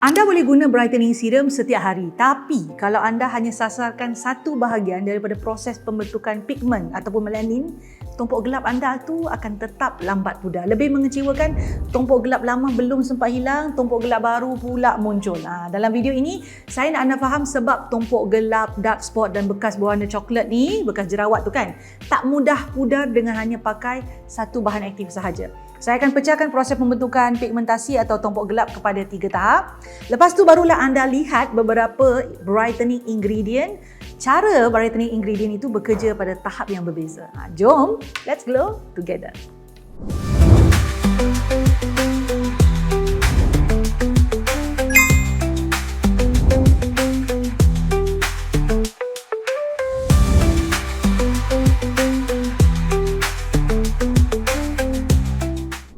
Anda boleh guna brightening serum setiap hari, tapi kalau anda hanya sasarkan satu bahagian daripada proses pembentukan pigmen ataupun melanin, tumpuk gelap anda tu akan tetap lambat pudar. Lebih mengecewakan, tumpuk gelap lama belum sempat hilang, tumpuk gelap baru pula muncul. Dalam video ini, saya nak anda faham sebab tumpuk gelap, dark spot dan bekas berwarna coklat ni, bekas jerawat tu kan, tak mudah pudar dengan hanya pakai satu bahan aktif sahaja. Saya akan pecahkan proses pembentukan pigmentasi atau tumpuk gelap kepada 3 tahap. Lepas tu barulah anda lihat beberapa brightening ingredient. Cara brightening ingredient itu bekerja pada tahap yang berbeza. Jom, let's glow together.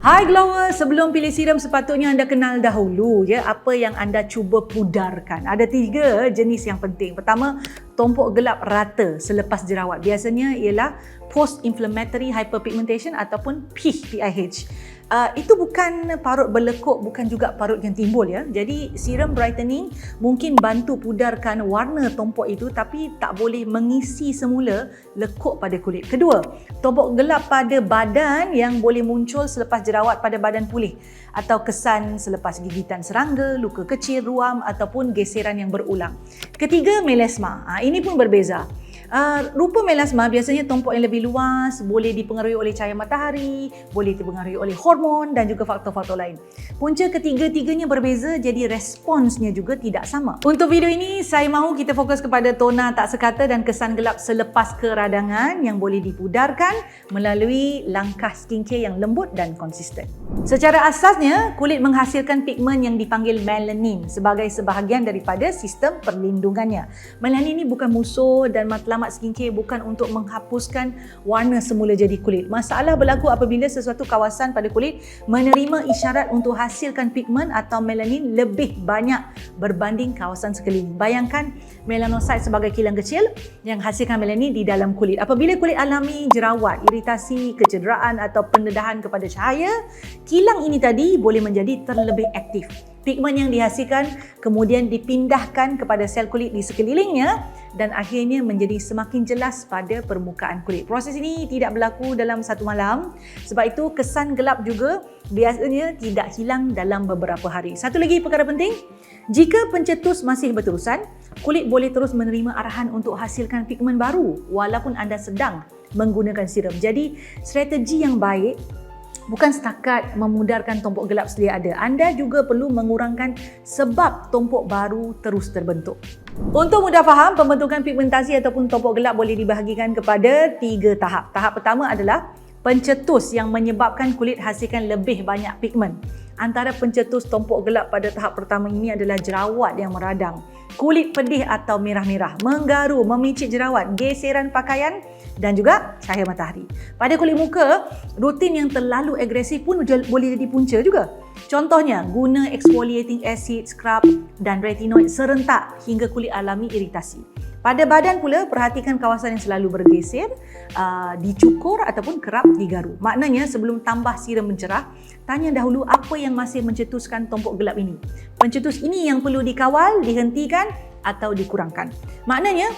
Hai glowers, sebelum pilih serum sepatutnya anda kenal dahulu apa yang anda cuba pudarkan. Ada 3 jenis yang penting. Pertama, tumpuk gelap rata selepas jerawat. Biasanya ialah post-inflammatory hyperpigmentation ataupun PIH. Itu bukan parut berlekuk, bukan juga parut yang timbul ya. Jadi serum brightening mungkin bantu pudarkan warna tumpuk itu, tapi tak boleh mengisi semula lekuk pada kulit. Kedua, tumpuk gelap pada badan yang boleh muncul selepas jerawat pada badan pulih atau kesan selepas gigitan serangga, luka kecil, ruam ataupun geseran yang berulang. Ketiga, melasma. Ini pun berbeza. Rupa melasma biasanya tumpuk yang lebih luas, boleh dipengaruhi oleh cahaya matahari, boleh dipengaruhi oleh hormon dan juga faktor-faktor lain. Punca ketiga-tiganya berbeza, jadi responsnya juga tidak sama. Untuk video ini, saya mahu kita fokus kepada tona tak sekata dan kesan gelap selepas keradangan yang boleh dipudarkan melalui langkah skincare yang lembut dan konsisten. Secara asasnya, kulit menghasilkan pigmen yang dipanggil melanin sebagai sebahagian daripada sistem perlindungannya. Melanin ini bukan musuh dan matlamat skincare bukan untuk menghapuskan warna semula jadi kulit. Masalah berlaku apabila sesuatu kawasan pada kulit menerima isyarat untuk hasilkan pigmen atau melanin lebih banyak berbanding kawasan sekeliling. Bayangkan melanosit sebagai kilang kecil yang hasilkan melanin di dalam kulit. Apabila kulit alami jerawat, iritasi, kecederaan atau pendedahan kepada cahaya, kilang ini tadi boleh menjadi terlebih aktif. Pigmen yang dihasilkan kemudian dipindahkan kepada sel kulit di sekelilingnya dan akhirnya menjadi semakin jelas pada permukaan kulit. Proses ini tidak berlaku dalam satu malam, sebab itu kesan gelap juga biasanya tidak hilang dalam beberapa hari. Satu lagi perkara penting, jika pencetus masih berterusan, kulit boleh terus menerima arahan untuk hasilkan pigmen baru walaupun anda sedang menggunakan serum. Jadi strategi yang baik bukan setakat memudarkan tumpuk gelap sedia ada. Anda juga perlu mengurangkan sebab tumpuk baru terus terbentuk. Untuk mudah faham, pembentukan pigmentasi ataupun tumpuk gelap boleh dibahagikan kepada 3 tahap. Tahap pertama adalah pencetus yang menyebabkan kulit hasilkan lebih banyak pigmen. Antara pencetus tumpuk gelap pada tahap pertama ini adalah jerawat yang meradang, kulit pedih atau merah-merah, menggaru, memicit jerawat, geseran pakaian dan juga cahaya matahari. Pada kulit muka, rutin yang terlalu agresif pun boleh jadi punca juga. Contohnya, guna exfoliating acid, scrub dan retinoid serentak hingga kulit alami iritasi. Pada badan pula, perhatikan kawasan yang selalu bergeser, dicukur ataupun kerap digaru. Maknanya sebelum tambah serum mencerah, tanya dahulu apa yang masih mencetuskan tumpuk gelap ini. Pencetus ini yang perlu dikawal, dihentikan atau dikurangkan. Maknanya,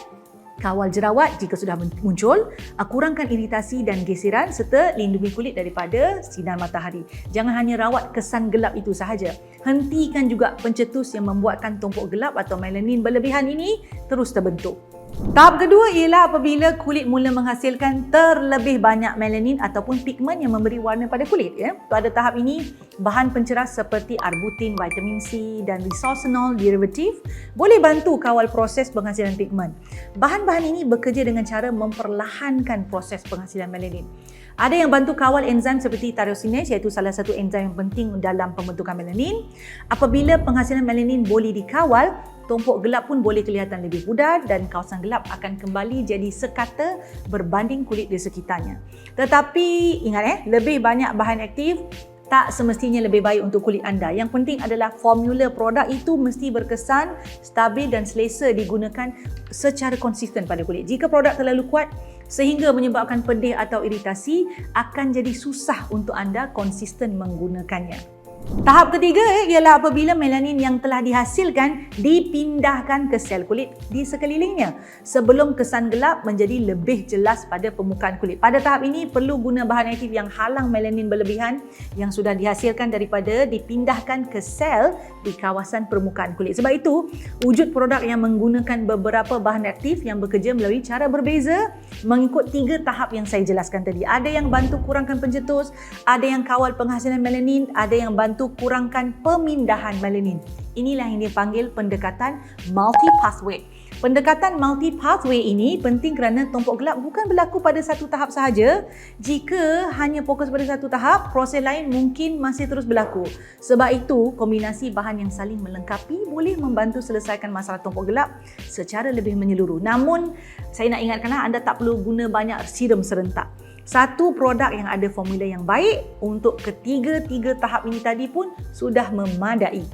kawal jerawat jika sudah muncul, kurangkan iritasi dan geseran serta lindungi kulit daripada sinar matahari. Jangan hanya rawat kesan gelap itu sahaja. Hentikan juga pencetus yang membuatkan tumpuk gelap atau melanin berlebihan ini terus terbentuk. Tahap kedua ialah apabila kulit mula menghasilkan terlebih banyak melanin ataupun pigmen yang memberi warna pada kulit. Pada tahap ini, bahan pencerah seperti arbutin, vitamin C dan resorcinol derivative boleh bantu kawal proses penghasilan pigmen. Bahan-bahan ini bekerja dengan cara memperlahankan proses penghasilan melanin. Ada yang bantu kawal enzim seperti tyrosinase, iaitu salah satu enzim yang penting dalam pembentukan melanin. Apabila penghasilan melanin boleh dikawal, tumpuk gelap pun boleh kelihatan lebih pudar dan kawasan gelap akan kembali jadi sekata berbanding kulit di sekitarnya. Tetapi ingat lebih banyak bahan aktif tak semestinya lebih baik untuk kulit anda. Yang penting adalah formula produk itu mesti berkesan, stabil dan selesa digunakan secara konsisten pada kulit. Jika produk terlalu kuat sehingga menyebabkan pedih atau iritasi, akan jadi susah untuk anda konsisten menggunakannya. Tahap ketiga ialah apabila melanin yang telah dihasilkan dipindahkan ke sel kulit di sekelilingnya sebelum kesan gelap menjadi lebih jelas pada permukaan kulit. Pada tahap ini perlu guna bahan aktif yang halang melanin berlebihan yang sudah dihasilkan daripada dipindahkan ke sel di kawasan permukaan kulit. Sebab itu, wujud produk yang menggunakan beberapa bahan aktif yang bekerja melalui cara berbeza mengikut 3 tahap yang saya jelaskan tadi. Ada yang bantu kurangkan pencetus, ada yang kawal penghasilan melanin, ada yang bantu kurangkan pemindahan melanin. Inilah yang dipanggil pendekatan multi-pathway. Pendekatan multi-pathway ini penting kerana tompok gelap bukan berlaku pada satu tahap sahaja. Jika hanya fokus pada satu tahap, proses lain mungkin masih terus berlaku. Sebab itu, kombinasi bahan yang saling melengkapi boleh membantu selesaikan masalah tompok gelap secara lebih menyeluruh. Namun, saya nak ingatkanlah anda tak perlu guna banyak serum serentak. Satu produk yang ada formula yang baik untuk ketiga-tiga tahap ini tadi pun sudah memadai.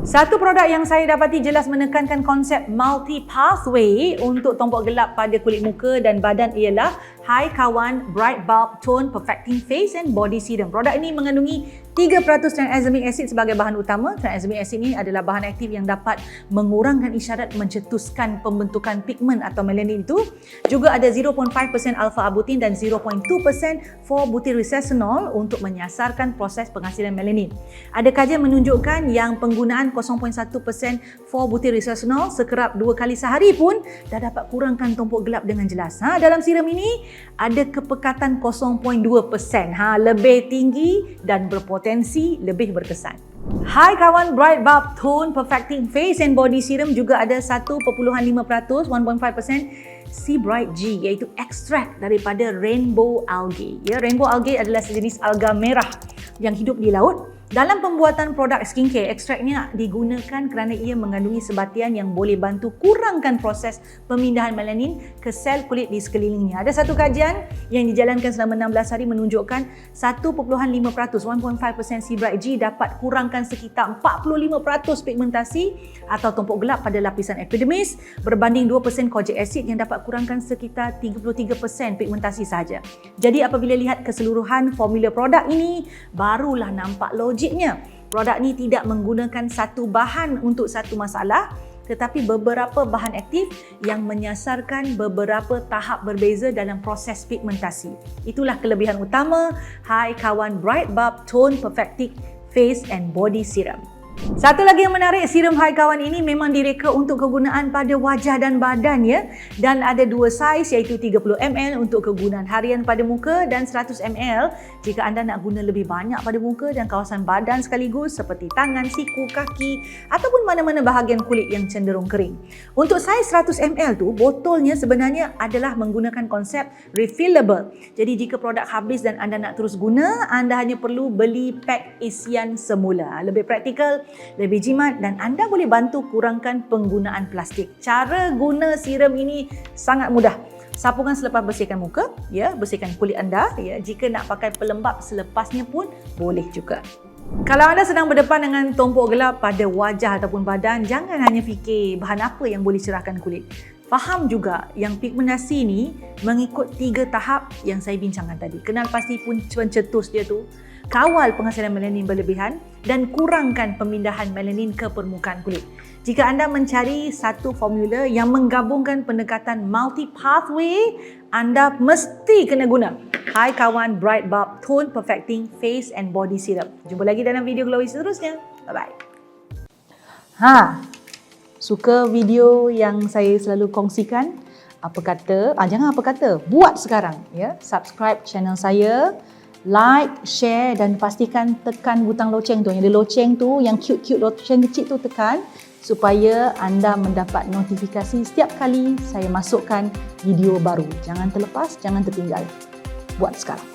Satu produk yang saya dapati jelas menekankan konsep multi-pathway untuk tompok gelap pada kulit muka dan badan ialah Hai Kawan Bright Bulb Tone Perfecting Face and Body Serum. Produk ini mengandungi 3% tranexamic acid sebagai bahan utama. Tranexamic acid ini adalah bahan aktif yang dapat mengurangkan isyarat mencetuskan pembentukan pigmen atau melanin itu. Juga ada 0.5% alpha-arbutin dan 0.2% 4-butyrylresinol untuk menyasarkan proses penghasilan melanin. Ada kajian menunjukkan yang penggunaan 0.1% 4-butyrylresinol sekerap 2 kali sehari pun dah dapat kurangkan tompok gelap dengan jelas. Dalam serum ini ada kepekatan 0.2%. Lebih tinggi dan berpotensi lebih berkesan. Hai Kawan Bright Bulb Tone Perfecting Face and Body Serum juga ada 1.5%, 1.5% Sea Bright G, iaitu ekstrak daripada rainbow algae. Rainbow algae adalah sejenis alga merah yang hidup di laut. Dalam pembuatan produk skincare, ekstraknya digunakan kerana ia mengandungi sebatian yang boleh bantu kurangkan proses pemindahan melanin ke sel kulit di sekelilingnya. Ada satu kajian yang dijalankan selama 16 hari menunjukkan 1.5%, 1.5% Sea Bright G dapat kurangkan sekitar 45% pigmentasi atau tompok gelap pada lapisan epidermis berbanding 2% kojic acid yang dapat kurangkan sekitar 33% pigmentasi sahaja. Jadi apabila lihat keseluruhan formula produk ini, barulah nampak logiknya. Produk ni tidak menggunakan satu bahan untuk satu masalah, tetapi beberapa bahan aktif yang menyasarkan beberapa tahap berbeza dalam proses pigmentasi. Itulah kelebihan utama Hai Kawan Bright Bulb Tone Perfecting Face and Body Serum. Satu lagi yang menarik, serum Hai Kawan ini memang direka untuk kegunaan pada wajah dan badan dan ada 2 saiz iaitu 30ml untuk kegunaan harian pada muka dan 100ml jika anda nak guna lebih banyak pada muka dan kawasan badan sekaligus seperti tangan, siku, kaki ataupun mana-mana bahagian kulit yang cenderung kering. Untuk saiz 100ml tu, botolnya sebenarnya adalah menggunakan konsep refillable. Jadi jika produk habis dan anda nak terus guna, anda hanya perlu beli pack isian semula. Lebih praktikal, lebih jimat dan anda boleh bantu kurangkan penggunaan plastik. Cara guna serum ini sangat mudah. Sapukan selepas bersihkan muka, bersihkan kulit anda. Jika nak pakai pelembap selepasnya pun boleh juga. Kalau anda sedang berdepan dengan tompok gelap pada wajah ataupun badan, jangan hanya fikir bahan apa yang boleh cerahkan kulit. Faham juga yang pigmentasi ini mengikut 3 tahap yang saya bincangkan tadi. Kenal pasti pun pencetus dia tu, kawal penghasilan melanin berlebihan dan kurangkan pemindahan melanin ke permukaan kulit. Jika anda mencari satu formula yang menggabungkan pendekatan multi-pathway, anda mesti kena guna Hai Kawan Bright Bulb Tone Perfecting Face and Body Serum. Jumpa lagi dalam video Glowy seterusnya. Bye-bye. Suka video yang saya selalu kongsikan? Apa kata? Jangan apa kata, buat sekarang. Subscribe channel saya, like, share dan pastikan tekan butang loceng tu. Yang ada loceng tu, yang cute-cute loceng kecil tu tekan supaya anda mendapat notifikasi setiap kali saya masukkan video baru. Jangan terlepas, jangan tertinggal. Buat sekarang.